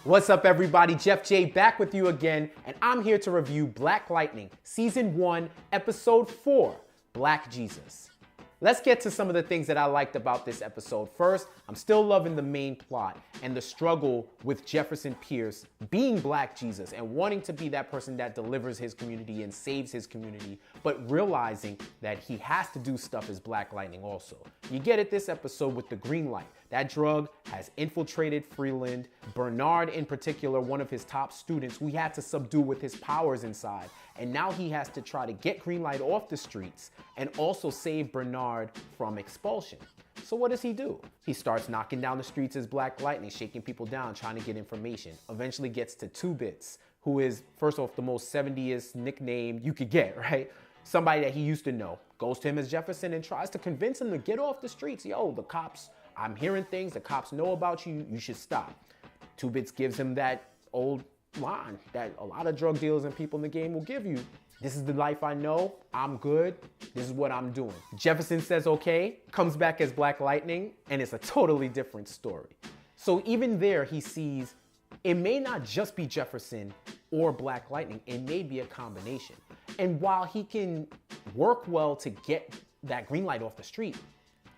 What's up, everybody? Jeff J back with you again, and I'm here to review Black Lightning, Season 1, Episode 4, Black Jesus. Let's get to some of the things that I liked about this episode. First, I'm still loving the main plot and the struggle with Jefferson Pierce being Black Jesus and wanting to be that person that delivers his community and saves his community, but realizing that he has to do stuff as Black Lightning also. You get it this episode with the green light. That drug has infiltrated Freeland. Bernard, in particular, one of his top students, who he had to subdue with his powers inside. And now he has to try to get green light off the streets and also save Bernard from expulsion. So what does he do? He starts knocking down the streets as Black Lightning, shaking people down, trying to get information. Eventually gets to Two Bits, who is, first off, the most 70s nickname you could get, right? Somebody that he used to know. Goes to him as Jefferson and tries to convince him to get off the streets. Yo, the cops, I'm hearing things, the cops know about you, you should stop. Two Bits gives him that old line that a lot of drug dealers and people in the game will give you. This is the life I know, I'm good, this is what I'm doing. Jefferson says okay, comes back as Black Lightning, and it's a totally different story. So even there, he sees it may not just be Jefferson or Black Lightning, it may be a combination. And while he can work well to get that green light off the street,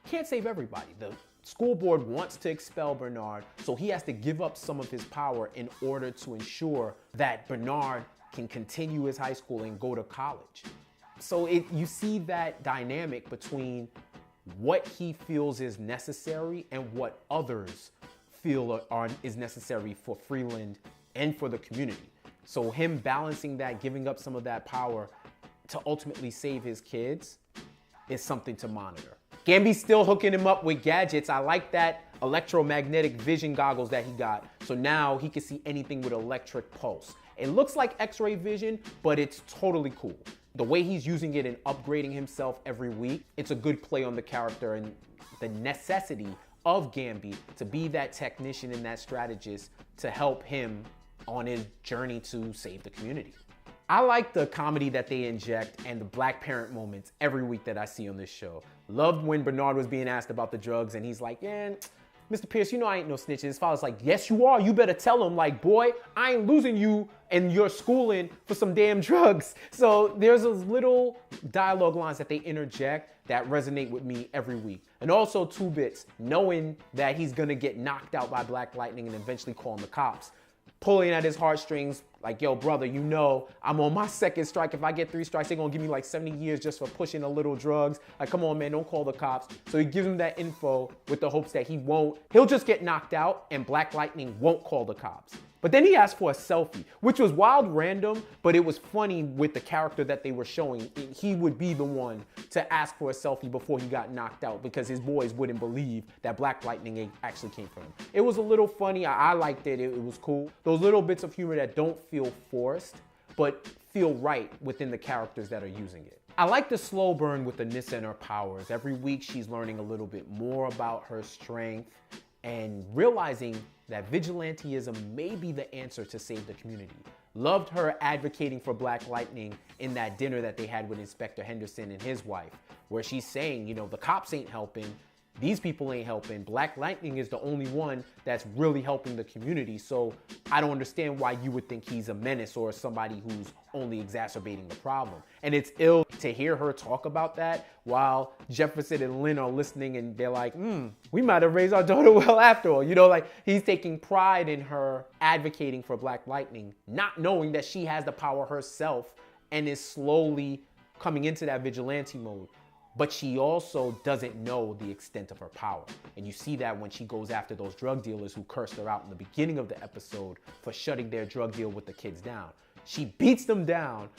can't save everybody. The school board wants to expel Bernard, so he has to give up some of his power in order to ensure that Bernard can continue his high school and go to college. So you see that dynamic between what he feels is necessary and what others feel is necessary for Freeland and for the community. So him balancing that, giving up some of that power to ultimately save his kids is something to monitor. Gamby's still hooking him up with gadgets. I like that electromagnetic vision goggles that he got. So now he can see anything with electric pulse. It looks like X-ray vision, but it's totally cool. The way he's using it and upgrading himself every week, it's a good play on the character and the necessity of Gamby to be that technician and that strategist to help him on his journey to save the community. I like the comedy that they inject and the Black parent moments every week that I see on this show. Loved when Bernard was being asked about the drugs and he's like, yeah, Mr. Pierce, you know I ain't no snitch. And his father's like, yes, you are. You better tell him, like, boy, I ain't losing you and your schooling for some damn drugs. So there's those little dialogue lines that they interject that resonate with me every week. And also Two Bits, knowing that he's gonna get knocked out by Black Lightning and eventually calling the cops. Pulling at his heartstrings, like, yo, brother, you know, I'm on my second strike. If I get 3 strikes, they're gonna give me like 70 years just for pushing a little drugs. Like, come on, man, don't call the cops. So he gives him that info with the hopes that he'll just get knocked out and Black Lightning won't call the cops. But then he asked for a selfie, which was wild random, but it was funny with the character that they were showing. He would be the one to ask for a selfie before he got knocked out because his boys wouldn't believe that Black Lightning actually came from him. It was a little funny. I liked it. It was cool. Those little bits of humor that don't feel forced, but feel right within the characters that are using it. I like the slow burn with Anissa and her powers. Every week she's learning a little bit more about her strength and realizing that vigilantism may be the answer to save the community. Loved her advocating for Black Lightning in that dinner that they had with Inspector Henderson and his wife, where she's saying, you know, the cops ain't helping, these people ain't helping. Black Lightning is the only one that's really helping the community. So I don't understand why you would think he's a menace or somebody who's only exacerbating the problem. And it's ill to hear her talk about that while Jefferson and Lynn are listening and they're like, we might have raised our daughter well after all. You know, like he's taking pride in her advocating for Black Lightning, not knowing that she has the power herself and is slowly coming into that vigilante mode. But she also doesn't know the extent of her power. And you see that when she goes after those drug dealers who cursed her out in the beginning of the episode for shutting their drug deal with the kids down. She beats them down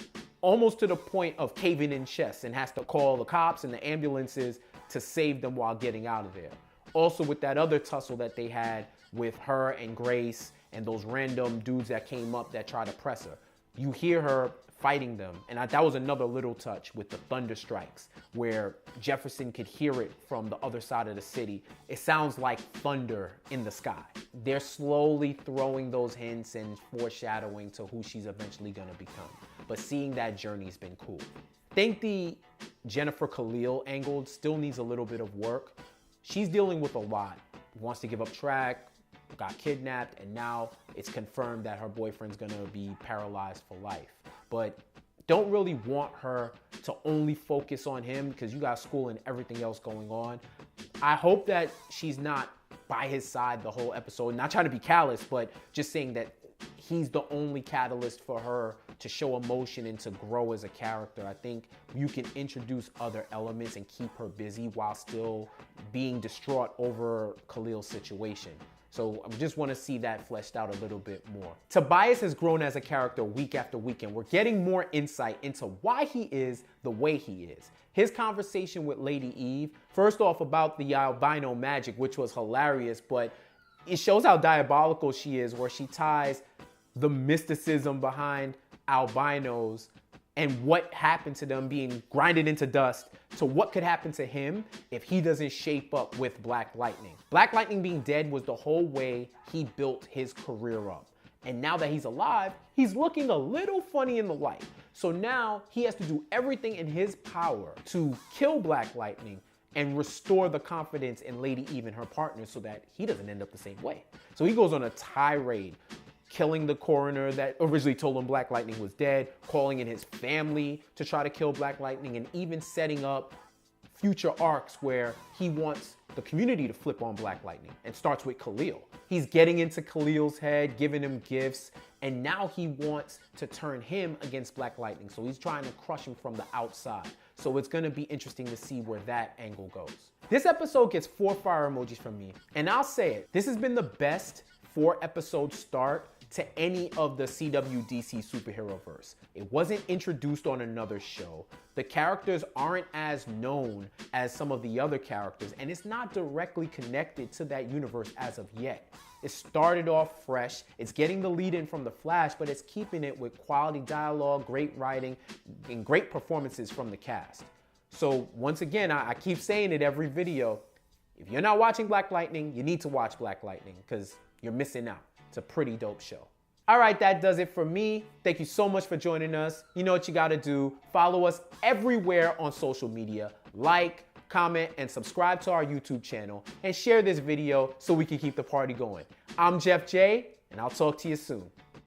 almost to the point of caving in chest and has to call the cops and the ambulances to save them while getting out of there. Also with that other tussle that they had with her and Grace and those random dudes that came up that tried to press her. You hear her fighting them. And that was another little touch with the thunder strikes where Jefferson could hear it from the other side of the city. It sounds like thunder in the sky. They're slowly throwing those hints and foreshadowing to who she's eventually gonna become. But seeing that journey's been cool. I think the Jennifer Khalil angle still needs a little bit of work. She's dealing with a lot. Wants to give up track, got kidnapped, and now it's confirmed that her boyfriend's gonna be paralyzed for life. But don't really want her to only focus on him because you got school and everything else going on. I hope that she's not by his side the whole episode. Not trying to be callous, but just saying that he's the only catalyst for her to show emotion and to grow as a character. I think you can introduce other elements and keep her busy while still being distraught over Khalil's situation. So I just want to see that fleshed out a little bit more. Tobias has grown as a character week after week, and we're getting more insight into why he is the way he is. His conversation with Lady Eve, first off about the Albino Magic, which was hilarious, but it shows how diabolical she is, where she ties the mysticism behind albinos and what happened to them being grinded into dust to what could happen to him if he doesn't shape up with Black Lightning. Black Lightning being dead was the whole way he built his career up. And now that he's alive, he's looking a little funny in the light. So now he has to do everything in his power to kill Black Lightning and restore the confidence in Lady Eve and her partner so that he doesn't end up the same way. So he goes on a tirade, killing the coroner that originally told him Black Lightning was dead, calling in his family to try to kill Black Lightning, and even setting up future arcs where he wants the community to flip on Black Lightning, and starts with Khalil. He's getting into Khalil's head, giving him gifts, and now he wants to turn him against Black Lightning. So he's trying to crush him from the outside. So it's gonna be interesting to see where that angle goes. This episode gets 4 fire emojis from me, and I'll say it, this has been the best 4-episode start to any of the CW/DC superhero verse. It wasn't introduced on another show. The characters aren't as known as some of the other characters, and it's not directly connected to that universe as of yet. It started off fresh. It's getting the lead in from The Flash, but it's keeping it with quality dialogue, great writing, and great performances from the cast. So once again, I keep saying it every video. If you're not watching Black Lightning, you need to watch Black Lightning because you're missing out. It's a pretty dope show. All right, that does it for me. Thank you so much for joining us. You know what you gotta do. Follow us everywhere on social media. Like, comment, and subscribe to our YouTube channel. And share this video so we can keep the party going. I'm Jeff J, and I'll talk to you soon.